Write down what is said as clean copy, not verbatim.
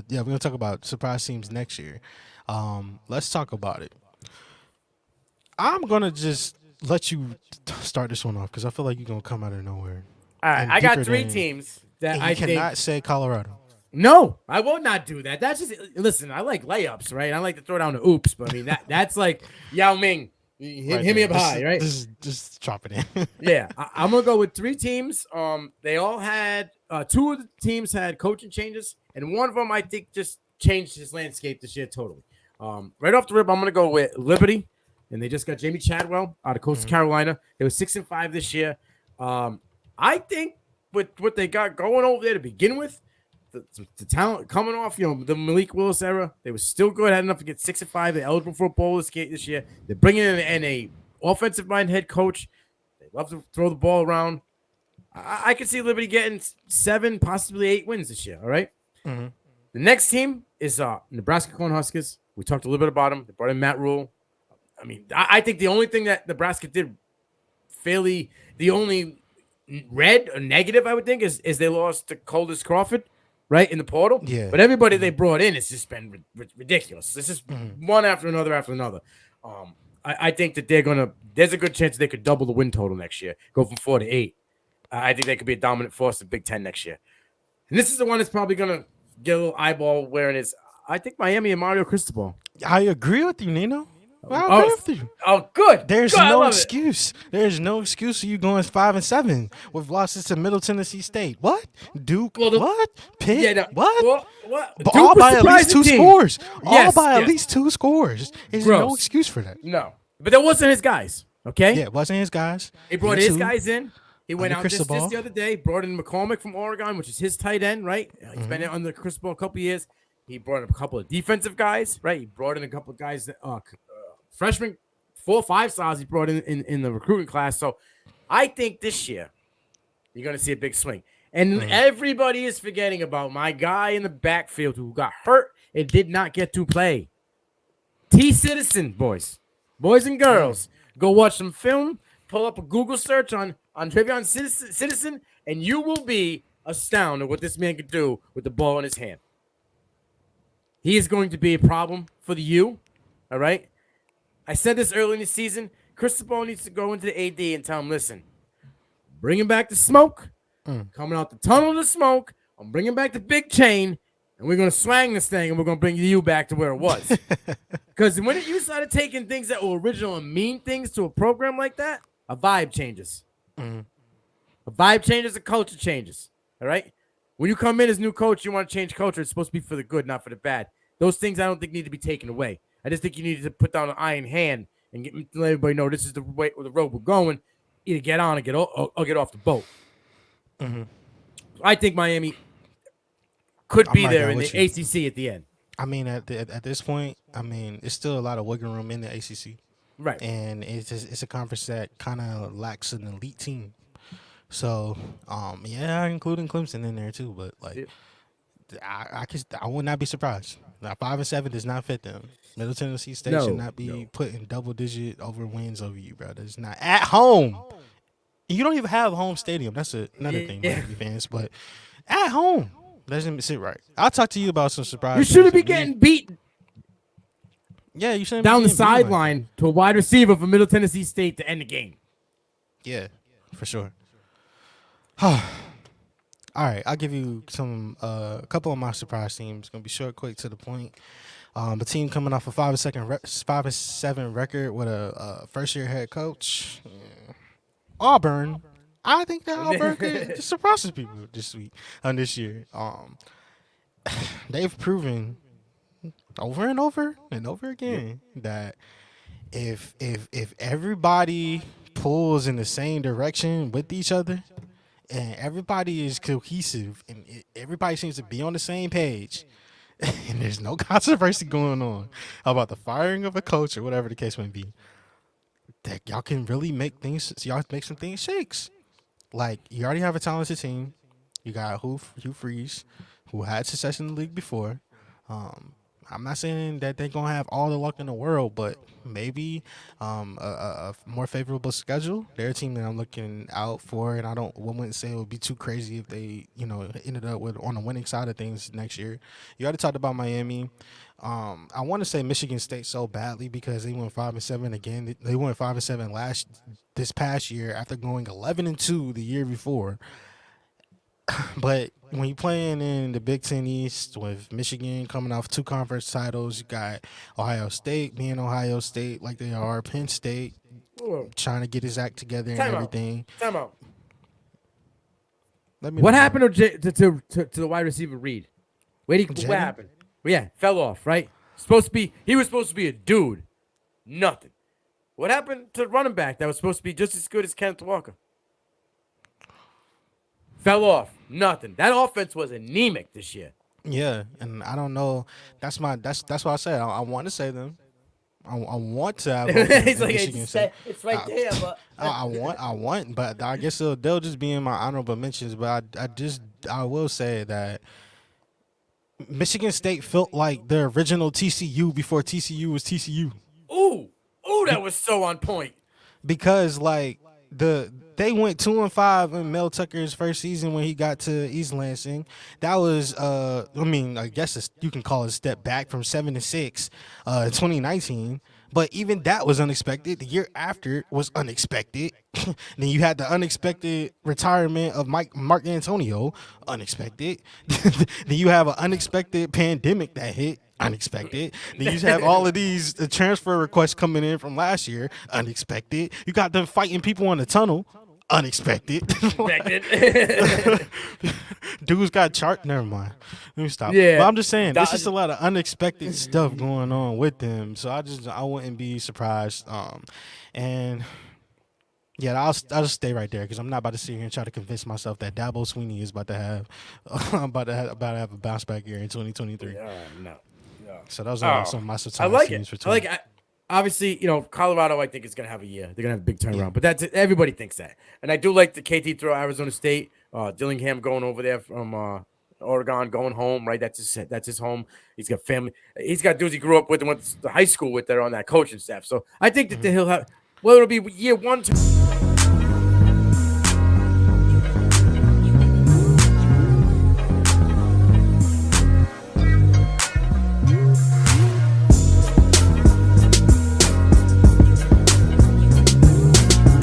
yeah, we're gonna talk about surprise teams next year. Let's talk about it. I'm gonna just let you start this one off because I feel like you're gonna come out of nowhere All right, and I got deeper three than, teams that and you I think. cannot say Colorado. No, I will not do that. That's just listen. I like layups, right? I like to throw down the oops, but I mean that's like Yao Ming. Right Hit me there. up high, right? This is just chop it in. Yeah, I'm gonna go with three teams. They all had two of the teams had coaching changes, and one of them I think just changed his landscape this year totally. Right off the rip, I'm gonna go with Liberty, and they just got Jamie Chadwell out of Coastal Mhm. Carolina. They were 6-5 this year. I think with what they got going over there to begin with, the talent coming off, the Malik Willis era, they were still good. Had enough to get 6-5. They're eligible for a bowl this year. They're bringing in a offensive mind head coach. They love to throw the ball around. I can see Liberty getting 7, possibly 8 wins this year. All right. Mhm. The next team is Nebraska Cornhuskers. We talked a little bit about them. They brought in Matt Rule. I mean, I think the only thing that Nebraska did fairly, the only red or negative I would think is they lost to Coldest Crawford, right, in the portal. Yeah. But everybody they Mhm. brought in has just been ridiculous. This is Mhm. one after another after another. I think that there's a good chance they could double the win total next year, go from 4 to 8. I think they could be a dominant force in Big Ten next year. And this is the one that's probably going to get a little eyeball wearing is, I think Miami and Mario Cristobal. I agree with you, Nino. I agree Oh, with you. oh, good. There's Good. I no love it. excuse. There's no excuse for you going 5-7 with losses to Middle Tennessee State. What? Duke? Well, What? Pitt? yeah, no, What? what? But Duke all was by at least surprising two team. scores. All Yes, by at yes. least 2 scores. There's no Gross. excuse for that. No, but that wasn't his guys. Okay, Yeah, it wasn't his guys. he brought Me his too. guys in. He went Under out just Cristobal. the other day. Brought in McCormick from Oregon, which is his tight end, right? He's been under Cristobal a couple years. He brought in a couple of defensive guys, right? He brought in a couple of guys, freshmen, 4 or 5 stars. He brought in the recruiting class. So I think this year you're going to see a big swing. And everybody is forgetting about my guy in the backfield who got hurt and did not get to play. T Citizen, boys and girls, go watch some film. Pull up a Google search on Travion Citizen, and you will be astounded what this man could do with the ball in his hand. He is going to be a problem for the U. All right. I said this early in the season. Cristobal needs to go into the AD and tell him, listen, bringing back the smoke, coming out the tunnel of the smoke. I'm bringing back the big chain, and we're going to swang this thing, and we're going to bring the U back to where it was. Because when you started taking things that were original and mean things to a program like that, a vibe changes. A vibe changes, a culture changes. All right? When you come in as new coach, you want to change culture. It's supposed to be for the good, not for the bad. Those things I don't think need to be taken away. I just think you need to put down an iron hand and let everybody know this is the way, the road we're going. Either get on or get off the boat. I think Miami could be right there there in the with you. ACC at the end. I mean, at this point, I mean, it's still a lot of wiggle room in the ACC, Right. and it's a conference that kind of lacks an elite team. So, yeah, including Clemson in there too. But like, I would not be surprised. Now, 5-7 does not fit them. Middle Tennessee State No, should not be no. putting double-digit over wins over you, bro. That's not at home. You don't even have a home stadium. That's another thing, Yeah. Miami fans. But at home, doesn't sit right. I'll talk to you about some surprise. You shouldn't be teams that getting beat Yeah, you shouldn't down be the getting beat like that. sideline to a wide receiver for Middle Tennessee State to end the game. Yeah, for sure. All right, I'll give you a couple of my surprise teams. Gonna be short, quick, to the point. The team coming off a 5-7 record with a first-year head coach, Auburn. I think that Auburn could surprise people this year. They've proven over and over and over again that if everybody pulls in the same direction with each other, and everybody is cohesive, and everybody seems to be on the same page, and there's no controversy going on about the firing of a coach or whatever the case may be, that y'all can really make some things shakes. Like, you already have a talented team. You got Hugh Freeze, who had success in the league before. I'm not saying that they're gonna have all the luck in the world, but maybe a more favorable schedule. They're a team that I'm looking out for, and I wouldn't say it would be too crazy if they, ended up with on the winning side of things next year. You already talked about Miami. I want to say Michigan State so badly because they went 5-7 again. They went 5-7 this past year after going 11-2 the year before. But when you're playing in the Big Ten East with Michigan coming off two conference titles, you got Ohio State being Ohio State like they are, Penn State Whoa. trying to get his act together and Time out. everything. Time out. Let me What know. happened to the wide receiver Reed? What Jaden? happened? Well, yeah, fell off, right? He was supposed to be a dude. Nothing. What happened to the running back that was supposed to be just as good as Kenneth Walker? Fell off. Nothing. That offense was anemic this year. Yeah, and I don't know. That's why I said I want to say them. I want to have hope in, He's in like, Michigan State. it's right there, but I want, but I guess they'll just be in my honorable mentions. But I will say that Michigan State felt like the original TCU before TCU was TCU. ooh, that was so on point. Because like they went 2-5 in Mel Tucker's first season when he got to East Lansing. That was I guess you can call it a step back from 7-6 in 2019. But even that was unexpected. The year after was unexpected. Then you had the unexpected retirement of Mark Antonio, unexpected. Then you have an unexpected pandemic that hit, unexpected. Then you have all of these transfer requests coming in from last year, unexpected. You got them fighting people in the tunnel, unexpected. Dudes got chart. Never mind. Let me stop. Yeah. But I'm just saying, there's just a lot of unexpected stuff going on with them. So I wouldn't be surprised. And yeah, I'll just stay right there because I'm not about to sit here and try to convince myself that Dabo Sweeney is about to have about to have a bounce back year in 2023. No. So those are some of my I surprise like teams it. for I like it. Obviously, Colorado, I think is going to have a year. They're going to have a big turnaround. But that's everybody thinks that. And I do like the KT throw Arizona State. Dillingham going over there from Oregon, going home, right? That's his home. He's got family. He's got dudes he grew up with and went to high school with that are on that coaching staff. So I think that he'll have, well, it'll be year one.